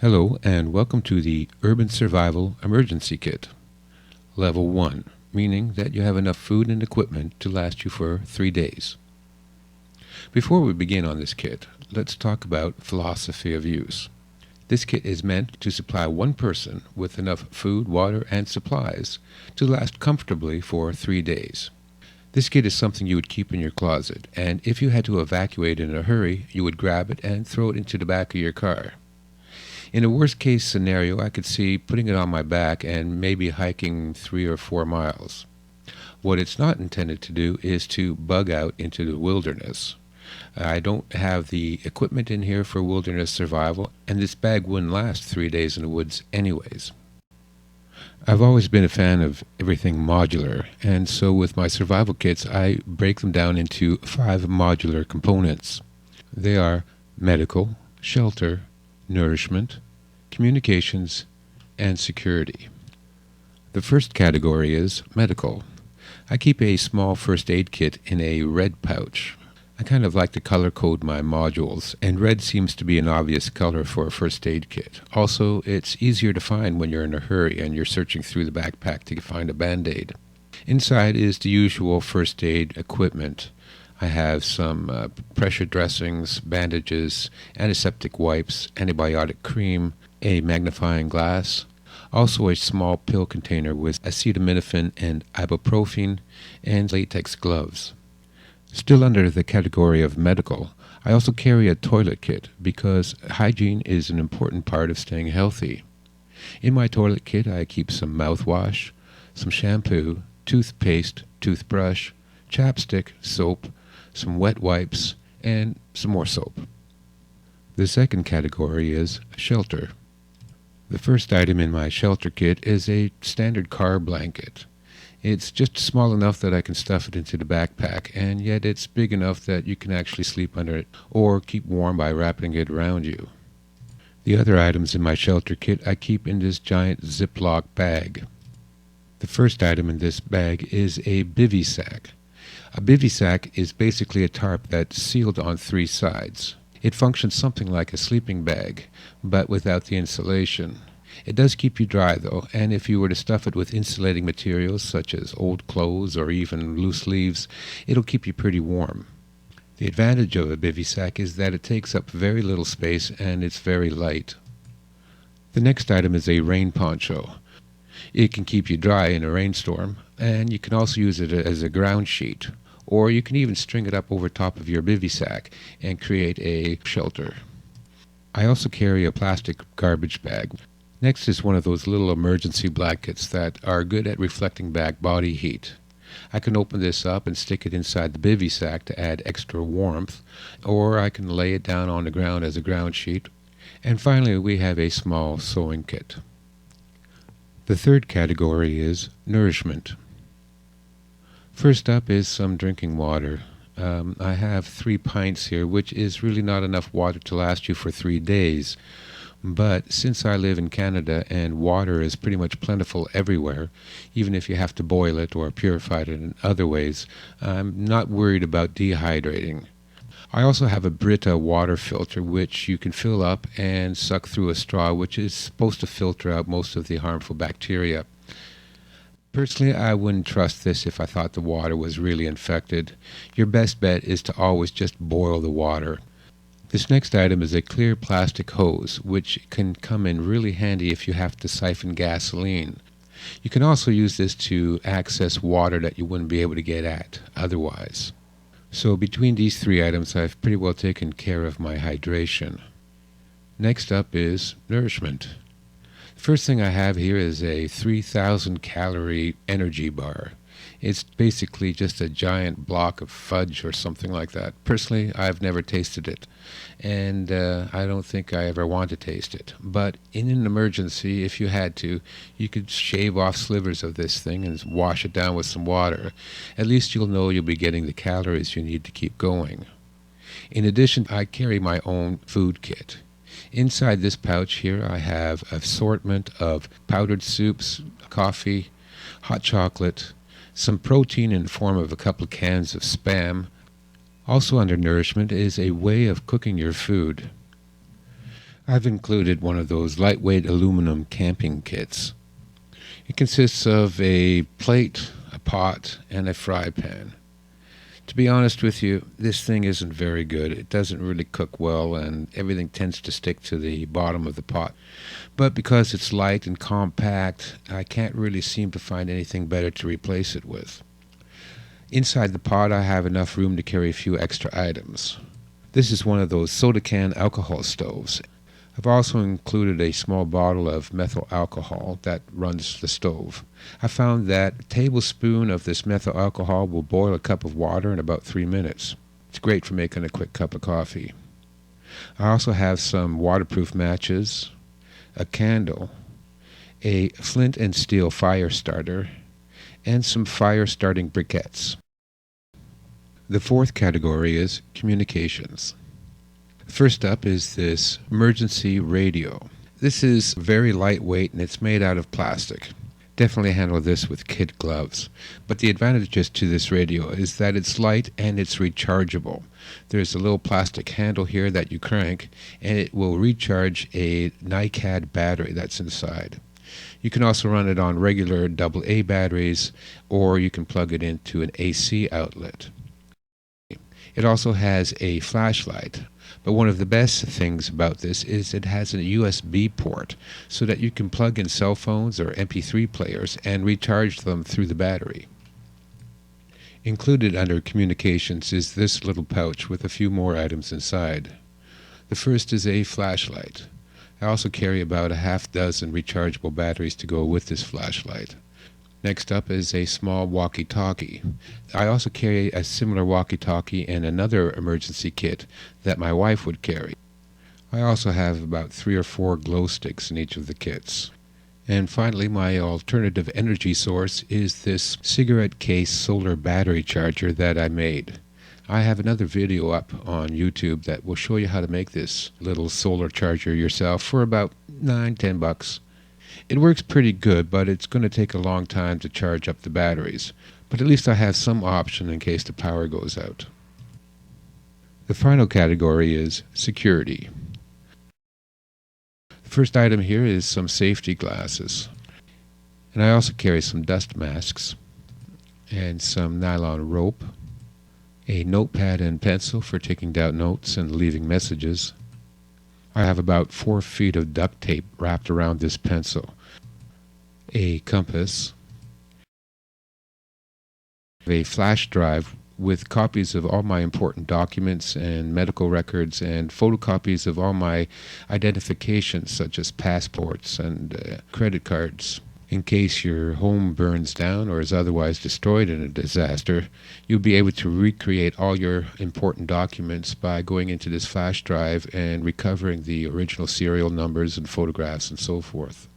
Hello and welcome to the Urban Survival Emergency Kit. Level 1, meaning that you have enough food and equipment to last you for 3 days. Before we begin on this kit, let's talk about philosophy of use. This kit is meant to supply one person with enough food, water, and supplies to last comfortably for 3 days. This kit is something you would keep in your closet, and if you had to evacuate in a hurry, you would grab it and throw it into the back of your car. In a worst-case scenario, I could see putting it on my back and maybe hiking 3 or 4 miles. What it's not intended to do is to bug out into the wilderness. I don't have the equipment in here for wilderness survival, and this bag wouldn't last 3 days in the woods anyways. I've always been a fan of everything modular, and so with my survival kits, I break them down into 5 modular components. They are medical, shelter, nourishment, communications, and security. The first category is medical. I keep a small first aid kit in a red pouch. I kind of like to color code my modules, and red seems to be an obvious color for a first aid kit. Also, it's easier to find when you're in a hurry and you're searching through the backpack to find a Band-Aid. Inside is the usual first aid equipment. I have some pressure dressings, bandages, antiseptic wipes, antibiotic cream, a magnifying glass, also a small pill container with acetaminophen and ibuprofen, and latex gloves. Still under the category of medical, I also carry a toilet kit because hygiene is an important part of staying healthy. In my toilet kit I keep some mouthwash, some shampoo, toothpaste, toothbrush, chapstick, soap, some wet wipes, and some more soap. The second category is shelter. The first item in my shelter kit is a standard car blanket. It's just small enough that I can stuff it into the backpack, and yet it's big enough that you can actually sleep under it or keep warm by wrapping it around you. The other items in my shelter kit I keep in this giant Ziploc bag. The first item in this bag is a bivy sack. A bivy sack is basically a tarp that's sealed on 3 sides. It functions something like a sleeping bag, but without the insulation. It does keep you dry though, and if you were to stuff it with insulating materials such as old clothes or even loose leaves, it'll keep you pretty warm. The advantage of a bivy sack is that it takes up very little space and it's very light. The next item is a rain poncho. It can keep you dry in a rainstorm, and you can also use it as a ground sheet. Or you can even string it up over top of your bivy sack and create a shelter. I also carry a plastic garbage bag. Next is one of those little emergency blankets that are good at reflecting back body heat. I can open this up and stick it inside the bivy sack to add extra warmth, or I can lay it down on the ground as a ground sheet. And finally, we have a small sewing kit. The third category is nourishment. First up is some drinking water. I have 3 pints here, which is really not enough water to last you for 3 days. But since I live in Canada and water is pretty much plentiful everywhere, even if you have to boil it or purify it in other ways, I'm not worried about dehydrating. I also have a Brita water filter which you can fill up and suck through a straw, which is supposed to filter out most of the harmful bacteria. Personally, I wouldn't trust this if I thought the water was really infected. Your best bet is to always just boil the water. This next item is a clear plastic hose, which can come in really handy if you have to siphon gasoline. You can also use this to access water that you wouldn't be able to get at otherwise. So between these 3 items, I've pretty well taken care of my hydration. Next up is nourishment. First thing I have here is a 3,000 calorie energy bar. It's basically just a giant block of fudge or something like that. Personally, I've never tasted it, and I don't think I ever want to taste it. But in an emergency, if you had to, you could shave off slivers of this thing and wash it down with some water. At least you'll know you'll be getting the calories you need to keep going. In addition, I carry my own food kit. Inside this pouch here I have an assortment of powdered soups, coffee, hot chocolate, some protein in the form of a couple of cans of Spam. Also under nourishment is a way of cooking your food. I've included one of those lightweight aluminum camping kits. It consists of a plate, a pot, and a fry pan. To be honest with you, this thing isn't very good. It doesn't really cook well, and everything tends to stick to the bottom of the pot. But because it's light and compact, I can't really seem to find anything better to replace it with. Inside the pot, I have enough room to carry a few extra items. This is one of those soda can alcohol stoves. I've also included a small bottle of methyl alcohol that runs the stove. I found that a tablespoon of this methyl alcohol will boil a cup of water in about 3 minutes. It's great for making a quick cup of coffee. I also have some waterproof matches, a candle, a flint and steel fire starter, and some fire starting briquettes. The fourth category is communications. First up is this emergency radio. This is very lightweight and it's made out of plastic. Definitely handle this with kid gloves. But the advantages to this radio is that it's light and it's rechargeable. There's a little plastic handle here that you crank and it will recharge a NiCad battery that's inside. You can also run it on regular AA batteries, or you can plug it into an AC outlet. It also has a flashlight. But one of the best things about this is it has a USB port so that you can plug in cell phones or MP3 players and recharge them through the battery. Included under communications is this little pouch with a few more items inside. The first is a flashlight. I also carry about a half dozen rechargeable batteries to go with this flashlight. Next up is a small walkie-talkie. I also carry a similar walkie-talkie in another emergency kit that my wife would carry. I also have about 3 or 4 glow sticks in each of the kits. And finally, my alternative energy source is this cigarette case solar battery charger that I made. I have another video up on YouTube that will show you how to make this little solar charger yourself for about $9–10. It works pretty good, but it's going to take a long time to charge up the batteries. But at least I have some option in case the power goes out. The final category is security. The first item here is some safety glasses. And I also carry some dust masks and some nylon rope, a notepad and pencil for taking down notes and leaving messages. I have about 4 feet of duct tape wrapped around this pencil, a compass, a flash drive with copies of all my important documents and medical records, and photocopies of all my identifications such as passports and credit cards. In case your home burns down or is otherwise destroyed in a disaster, you'll be able to recreate all your important documents by going into this flash drive and recovering the original serial numbers and photographs and so forth.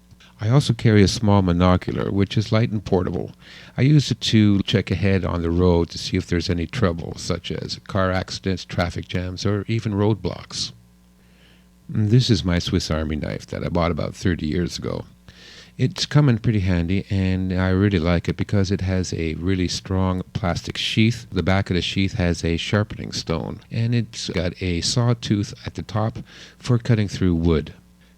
I also carry a small monocular, which is light and portable. I use it to check ahead on the road to see if there's any trouble, such as car accidents, traffic jams, or even roadblocks. This is my Swiss Army knife that I bought about 30 years ago. It's come in pretty handy, and I really like it because it has a really strong plastic sheath. The back of the sheath has a sharpening stone, and it's got a sawtooth at the top for cutting through wood.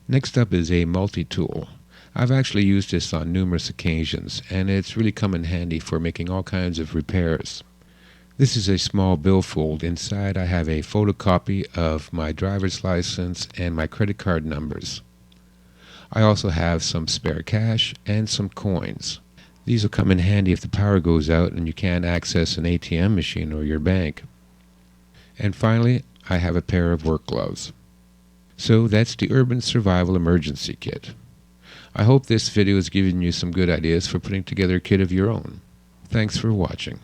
Next up is a multi-tool. I've actually used this on numerous occasions, and it's really come in handy for making all kinds of repairs. This is a small billfold. Inside I have a photocopy of my driver's license and my credit card numbers. I also have some spare cash and some coins. These will come in handy if the power goes out and you can't access an ATM machine or your bank. And finally, I have a pair of work gloves. So that's the Urban Survival Emergency Kit. I hope this video has given you some good ideas for putting together a kit of your own. Thanks for watching.